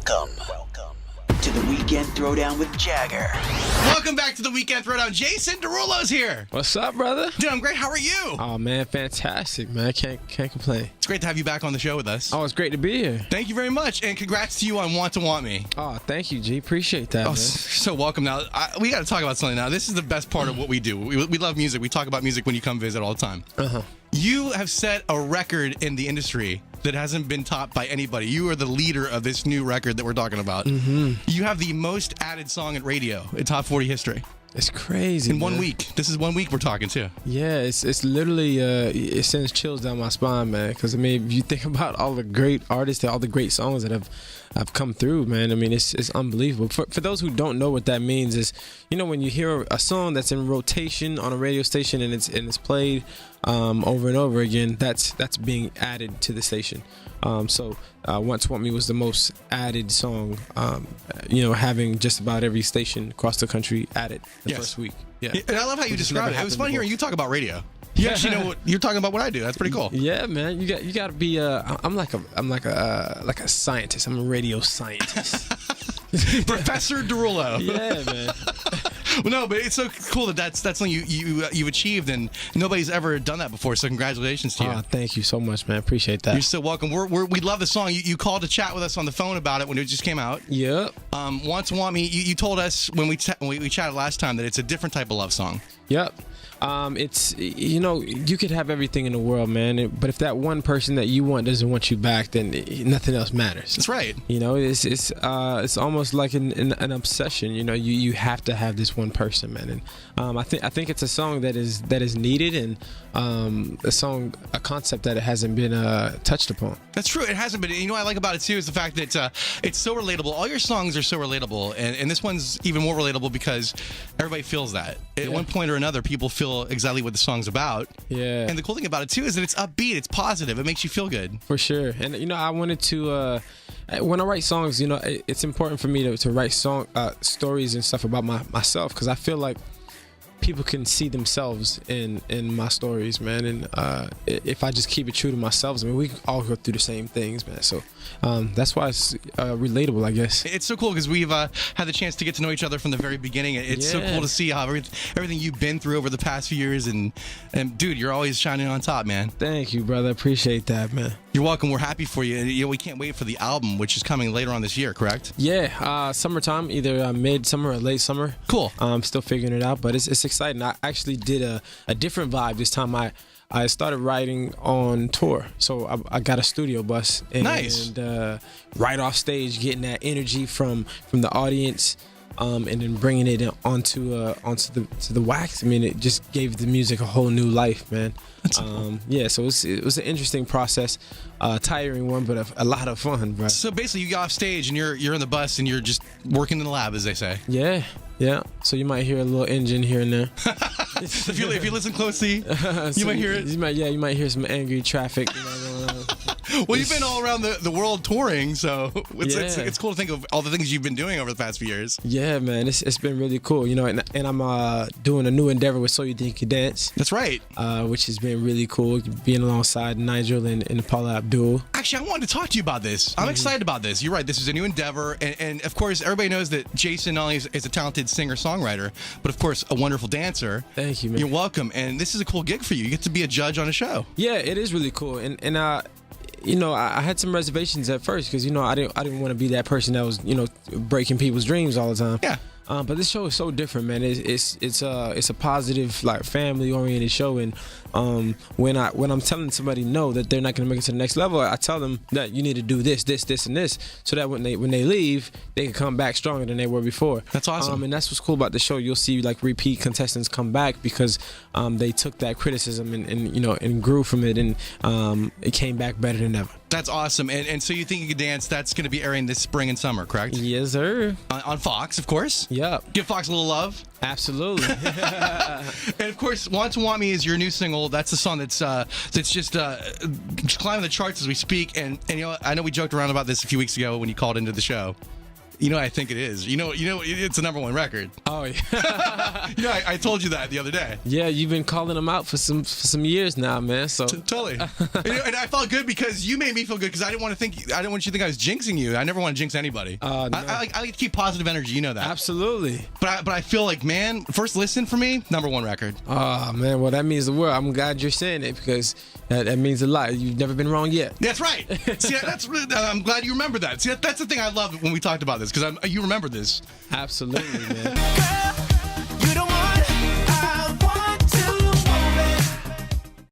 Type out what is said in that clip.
Welcome to the Weekend Throwdown with Jagger. Welcome back to the Weekend Throwdown. Jason Derulo's here. What's up, brother? Dude, I'm great. How are you? Oh, man, fantastic, man. Can't complain. It's great to have you back on the show with us. Oh, it's great to be here. Thank you very much, and congrats to you on Want to Want Me. Oh, thank you, G. Appreciate that, man. So welcome. Now, we got to talk about something now. This is the best part of what we do. We love music. We talk about music when you come visit all the time. Uh-huh. You have set a record in the industry that hasn't been topped by anybody. You are the leader of this new record that we're talking about. Mm-hmm. You have the most added song at radio in top 40 history. It's crazy, in 1 man. week. This is 1 week we're talking, too. Yeah, it's literally, it sends chills down my spine, man. Because, I mean, if you think about all the great artists, all the great songs that have come through, man, I mean, it's unbelievable. For those who don't know what that means is, you know, when you hear a song that's in rotation on a radio station and it's played over and over again, that's being added to the station. So Want to Want Me was the most added song, you know, having just about every station across the country added the first week. Yeah. And I love how you describe it. It was fun hearing you talk about radio. You actually know what you're talking about. What I do. That's pretty cool. Yeah, man. You got to be. I'm like a scientist. I'm a radio scientist. Professor Derulo. Yeah, man. Well, no, but it's so cool that that's something you've achieved, and nobody's ever done that before. So congratulations to you. Oh, thank you so much, man. Appreciate that. You're so welcome. We love the song. You called to chat with us on the phone about it when it just came out. Yep. Want to Want Me. You told us when we chatted last time that it's a different type of love song. Yep. It's, you know, you could have everything in the world, man, but if that one person that you want doesn't want you back, then nothing else matters. That's right. You know, it's almost like an obsession. You know, you have to have this one person, man. And I think it's a song that is needed, and a concept that it hasn't been touched upon. That's true. It hasn't been. You know what I like about it too is the fact that it's so relatable. All your songs are so relatable, and this one's even more relatable because everybody feels that at one point or another. People feel exactly what the song's about. Yeah. And the cool thing about it too is that it's upbeat, it's positive, it makes you feel good. For sure. And you know, I wanted to when I write songs, you know, it's important for me to write stories and stuff about myself, because I feel like people can see themselves in my stories, man. And if I just keep it true to myself, I mean, we all go through the same things, man. So that's why it's relatable, I guess. It's so cool because we've had the chance to get to know each other from the very beginning. It's so cool to see how everything you've been through over the past few years, and dude, you're always shining on top, man. Thank you, brother. Appreciate that, man. You're welcome. We're happy for you. And you know, we can't wait for the album, which is coming later on this year, correct? Yeah, summertime, either mid-summer or late summer. Cool. I'm still figuring it out, but it's exciting. I actually did a different vibe this time. I started writing on tour, so I got a studio bus. And, nice. And right off stage, getting that energy from the audience, and then bringing it onto the wax. I mean, it just gave the music a whole new life, man. That's cool. Yeah, so it was an interesting process, tiring one, but a lot of fun, bro. So basically, you get off stage and you're in the bus and you're just working in the lab, as they say. Yeah. So you might hear a little engine here and there. If you listen closely, you might hear it. You might hear some angry traffic. You know, going on. Well, you've been all around the world touring, so it's cool to think of all the things you've been doing over the past few years. Yeah, man, it's been really cool, you know, and I'm doing a new endeavor with So You Think You Dance. That's right. Which has been really cool, being alongside Nigel and Paula Abdul. Actually, I wanted to talk to you about this. I'm excited about this. You're right. This is a new endeavor, and of course, everybody knows that Jason not only is a talented singer-songwriter, but of course, a wonderful dancer. Thank you, man. You're welcome. And this is a cool gig for you. You get to be a judge on a show. Yeah, it is really cool, and you know, I had some reservations at first because, you know, I didn't want to be that person that was, you know, breaking people's dreams all the time. Yeah. But this show is so different, man. It's a positive, like, family-oriented show, and when I'm telling somebody no, that they're not going to make it to the next level, I tell them that you need to do this, and this, so that when they leave, they can come back stronger than they were before. That's awesome. And that's what's cool about the show. You'll see, like, repeat contestants come back because they took that criticism and you know, and grew from it, and it came back better than ever. That's awesome. And So You Think You Could Dance, that's going to be airing this spring and summer, correct? Yes, sir. On Fox, of course. Yep. Give Fox a little love. Absolutely. And of course, Want to Want Me is your new single. That's the song that's just climbing the charts as we speak. And you know, I know we joked around about this a few weeks ago when you called into the show. You know, I think it is. You know, it's a #1 record. Oh yeah. I told you that the other day. Yeah, you've been calling them out for some years now, man. So Totally. And I felt good because you made me feel good because I didn't want you to think I was jinxing you. I never want to jinx anybody. No. I like to keep positive energy. You know that. Absolutely. But I feel like, man, first listen for me, #1 record. Oh man, well that means the world. I'm glad you're saying it because that means a lot. You've never been wrong yet. That's right. See, I'm glad you remember that. See, that's the thing I love when we talked about this because you remember this. Absolutely, man.